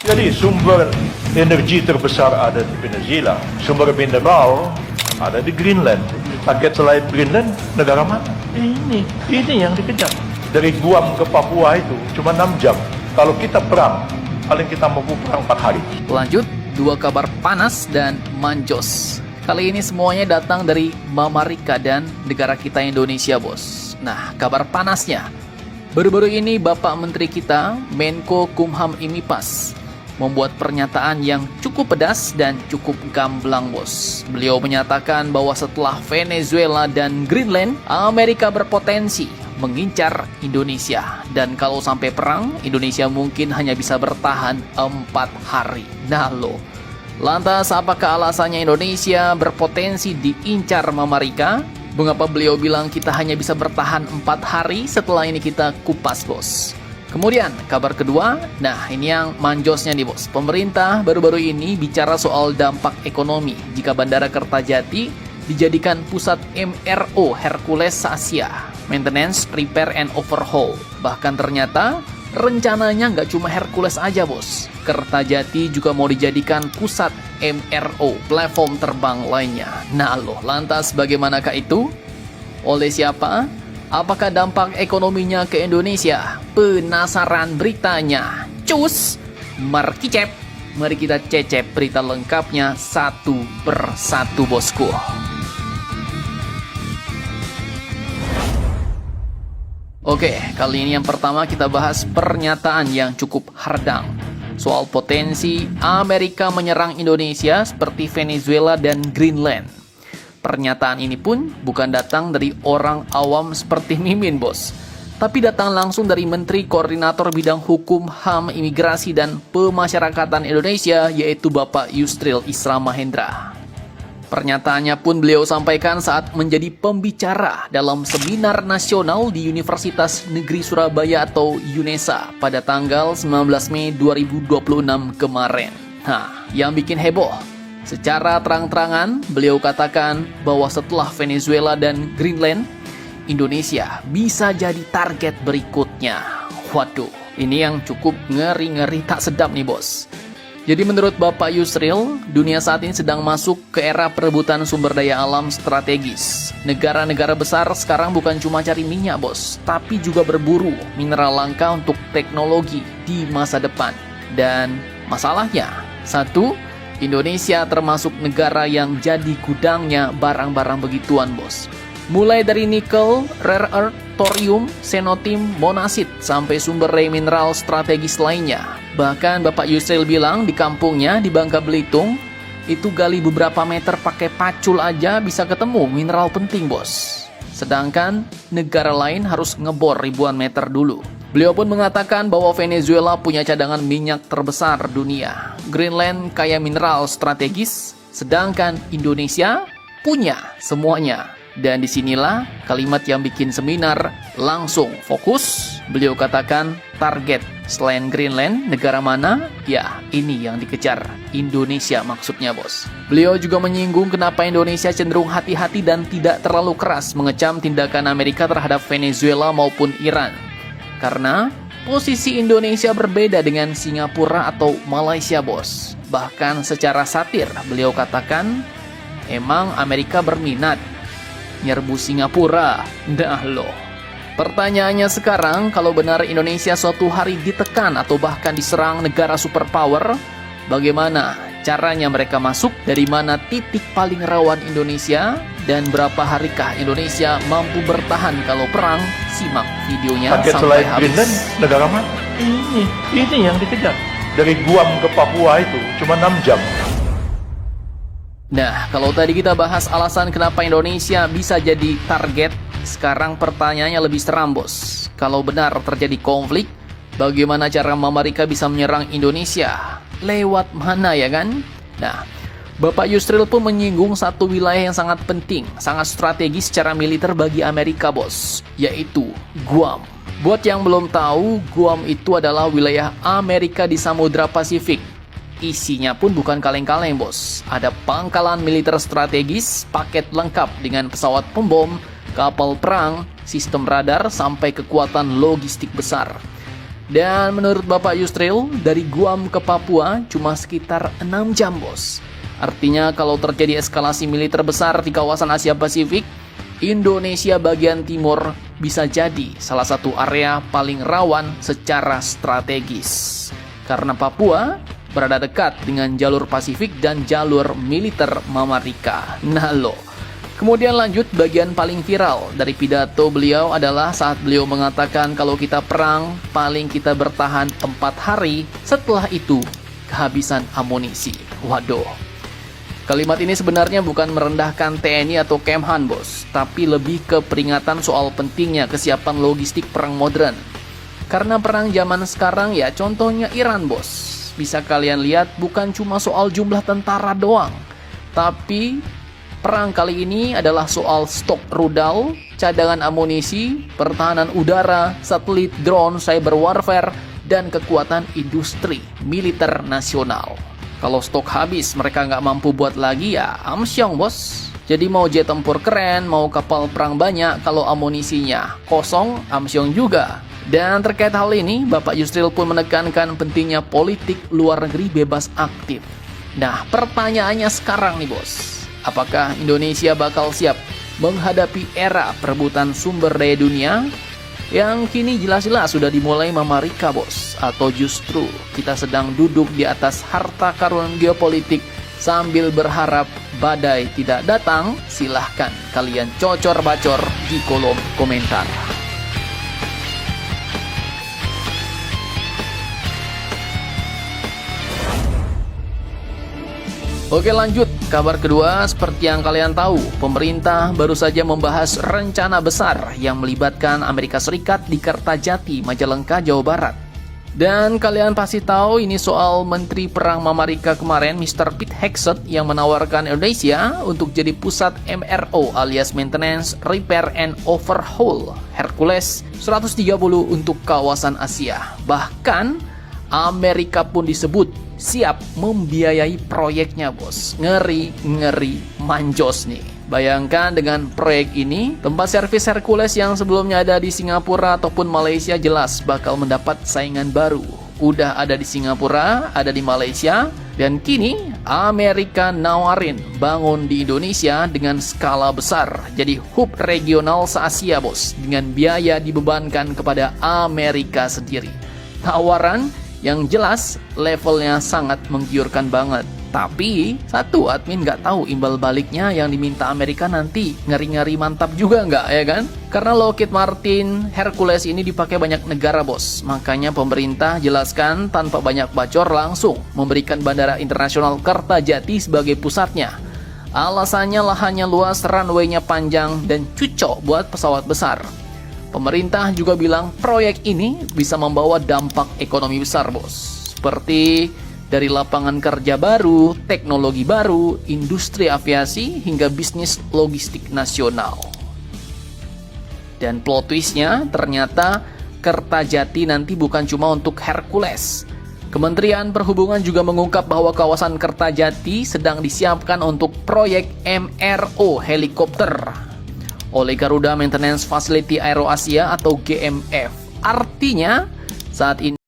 Jadi sumber energi terbesar ada di Venezuela, sumber mineral ada di Greenland. Target selain Greenland, negara mana? Ini yang dikejar. Dari Guam ke Papua itu cuma 6 jam. Kalau kita perang, paling kita mampu perang 4 hari. Lanjut, dua kabar panas dan manjos. Kali ini semuanya datang dari Mama Rika dan negara kita Indonesia, bos. Nah, kabar panasnya. Baru-baru ini Bapak Menteri kita, Menko Kumham Imipas, membuat pernyataan yang cukup pedas dan cukup gamblang, bos. Beliau menyatakan bahwa setelah Venezuela dan Greenland, Amerika berpotensi mengincar Indonesia. Dan kalau sampai perang, Indonesia mungkin hanya bisa bertahan 4 hari. Nah loh, lantas apakah alasannya Indonesia berpotensi diincar Amerika? Mengapa beliau bilang kita hanya bisa bertahan 4 hari? Setelah ini kita kupas, bos. Kemudian kabar kedua, nah ini yang manjosnya nih, bos. Pemerintah baru-baru ini bicara soal dampak ekonomi jika Bandara Kertajati dijadikan pusat MRO Hercules Asia, Maintenance, Repair, and Overhaul. Bahkan ternyata rencananya nggak cuma Hercules aja, bos. Kertajati juga mau dijadikan pusat MRO, platform terbang lainnya. Nah loh, lantas bagaimanakah itu? Oleh siapa? Apakah dampak ekonominya ke Indonesia? Penasaran beritanya? Cus! Markicep! Mari kita cecep berita lengkapnya satu persatu, bosku. Oke, kali ini yang pertama kita bahas pernyataan yang cukup hardang soal potensi Amerika menyerang Indonesia seperti Venezuela dan Greenland. Pernyataan ini pun bukan datang dari orang awam seperti Mimin, bos, tapi datang langsung dari Menteri Koordinator Bidang Hukum, HAM, Imigrasi, dan Pemasyarakatan Indonesia, yaitu Bapak Yusril Isra Mahendra. Pernyataannya pun beliau sampaikan saat menjadi pembicara dalam seminar nasional di Universitas Negeri Surabaya atau UNESA pada tanggal 19 Mei 2026 kemarin. Nah, yang bikin heboh, secara terang-terangan beliau katakan bahwa setelah Venezuela dan Greenland, Indonesia bisa jadi target berikutnya. Waduh, ini yang cukup ngeri-ngeri tak sedap nih, bos. Jadi menurut Bapak Yusril, dunia saat ini sedang masuk ke era perebutan sumber daya alam strategis. Negara-negara besar sekarang bukan cuma cari minyak, bos, tapi juga berburu mineral langka untuk teknologi di masa depan. Dan masalahnya, satu, Indonesia termasuk negara yang jadi gudangnya barang-barang begituan, bos. Mulai dari nikel, rare earth, thorium, xenotim, monasit, sampai sumber daya mineral strategis lainnya. Bahkan Bapak Yusril bilang di kampungnya di Bangka Belitung, itu gali beberapa meter pakai pacul aja bisa ketemu mineral penting, bos. Sedangkan negara lain harus ngebor ribuan meter dulu. Beliau pun mengatakan bahwa Venezuela punya cadangan minyak terbesar dunia. Greenland kaya mineral strategis, sedangkan Indonesia punya semuanya. Dan disinilah kalimat yang bikin seminar langsung fokus. Beliau katakan target selain Greenland, negara mana? Ya, ini yang dikejar. Indonesia maksudnya, bos. Beliau juga menyinggung kenapa Indonesia cenderung hati-hati dan tidak terlalu keras mengecam tindakan Amerika terhadap Venezuela maupun Iran. Karena posisi Indonesia berbeda dengan Singapura atau Malaysia, bos. Bahkan secara satir, beliau katakan, emang Amerika berminat nyerbu Singapura. Nah loh, pertanyaannya sekarang, kalau benar Indonesia suatu hari ditekan atau bahkan diserang negara superpower, bagaimana caranya mereka masuk? Dari mana titik paling rawan Indonesia? Dan berapa harikah Indonesia mampu bertahan kalau perang? Simak videonya Target sampai selain habis. Greenland, negara mana? Ini yang dikejar. Dari Guam ke Papua itu cuma 6 jam. Nah, kalau tadi kita bahas alasan kenapa Indonesia bisa jadi target, sekarang pertanyaannya lebih seram, bos. Kalau benar terjadi konflik, bagaimana cara Amerika bisa menyerang Indonesia? Lewat mana, ya kan? Nah, Bapak Yusril pun menyinggung satu wilayah yang sangat penting, sangat strategis secara militer bagi Amerika, bos, yaitu Guam. Buat yang belum tahu, Guam itu adalah wilayah Amerika di Samudra Pasifik. Isinya pun bukan kaleng-kaleng, bos. Ada pangkalan militer strategis, paket lengkap dengan pesawat pembom, kapal perang, sistem radar, sampai kekuatan logistik besar. Dan menurut Bapak Yusril, dari Guam ke Papua cuma sekitar 6 jam, bos. Artinya kalau terjadi eskalasi militer besar di kawasan Asia Pasifik, Indonesia bagian timur bisa jadi salah satu area paling rawan secara strategis. Karena Papua berada dekat dengan jalur Pasifik dan jalur militer Amerika. Nah loh. Kemudian lanjut, bagian paling viral dari pidato beliau adalah saat beliau mengatakan kalau kita perang, paling kita bertahan 4 hari, setelah itu kehabisan amunisi. Waduh. Kalimat ini sebenarnya bukan merendahkan TNI atau Kemhan, bos, tapi lebih ke peringatan soal pentingnya kesiapan logistik perang modern. Karena perang zaman sekarang ya contohnya Iran, bos. Bisa kalian lihat bukan cuma soal jumlah tentara doang, tapi perang kali ini adalah soal stok rudal, cadangan amunisi, pertahanan udara, satelit, drone, cyber warfare, dan kekuatan industri militer nasional. Kalau stok habis, mereka nggak mampu buat lagi ya amsyong, bos. Jadi mau jet tempur keren, mau kapal perang banyak, kalau amunisinya kosong, amsyong juga. Dan terkait hal ini, Bapak Yusril pun menekankan pentingnya politik luar negeri bebas aktif. Nah, pertanyaannya sekarang nih, bos. Apakah Indonesia bakal siap menghadapi era perebutan sumber daya dunia yang kini jelas-jelas sudah dimulai Amerika, bos? Atau justru kita sedang duduk di atas harta karun geopolitik sambil berharap badai tidak datang? Silahkan kalian cocor-bacor di kolom komentar. Oke, lanjut. Kabar kedua, seperti yang kalian tahu, pemerintah baru saja membahas rencana besar yang melibatkan Amerika Serikat di Kertajati, Majalengka, Jawa Barat. Dan kalian pasti tahu ini soal Menteri Perang Amerika kemarin, Mr. Pete Hegseth, yang menawarkan Indonesia untuk jadi pusat MRO alias Maintenance, Repair, and Overhaul Hercules 130 untuk kawasan Asia. Bahkan Amerika pun disebut siap membiayai proyeknya, bos. Ngeri manjos nih. Bayangkan dengan proyek ini, tempat servis Hercules yang sebelumnya ada di Singapura ataupun Malaysia jelas bakal mendapat saingan baru. Udah ada di Singapura, ada di Malaysia, dan kini Amerika nawarin bangun di Indonesia dengan skala besar. Jadi hub regional se-Asia, bos, dengan biaya dibebankan kepada Amerika sendiri. Tawaran yang jelas levelnya sangat menggiurkan banget. Tapi satu admin nggak tahu imbal baliknya yang diminta Amerika nanti ngeri-ngeri mantap juga nggak, ya kan? Karena Lockheed Martin Hercules ini dipakai banyak negara, bos. Makanya pemerintah jelaskan tanpa banyak bacor langsung memberikan Bandara Internasional Kertajati sebagai pusatnya. Alasannya lahannya luas, runway-nya panjang, dan cocok buat pesawat besar. Pemerintah juga bilang proyek ini bisa membawa dampak ekonomi besar, bos. Seperti dari lapangan kerja baru, teknologi baru, industri aviasi, hingga bisnis logistik nasional. Dan plot twistnya ternyata Kertajati nanti bukan cuma untuk Hercules. Kementerian Perhubungan juga mengungkap bahwa kawasan Kertajati sedang disiapkan untuk proyek MRO helikopter oleh Garuda Maintenance Facility Aero Asia atau GMF. Artinya saat ini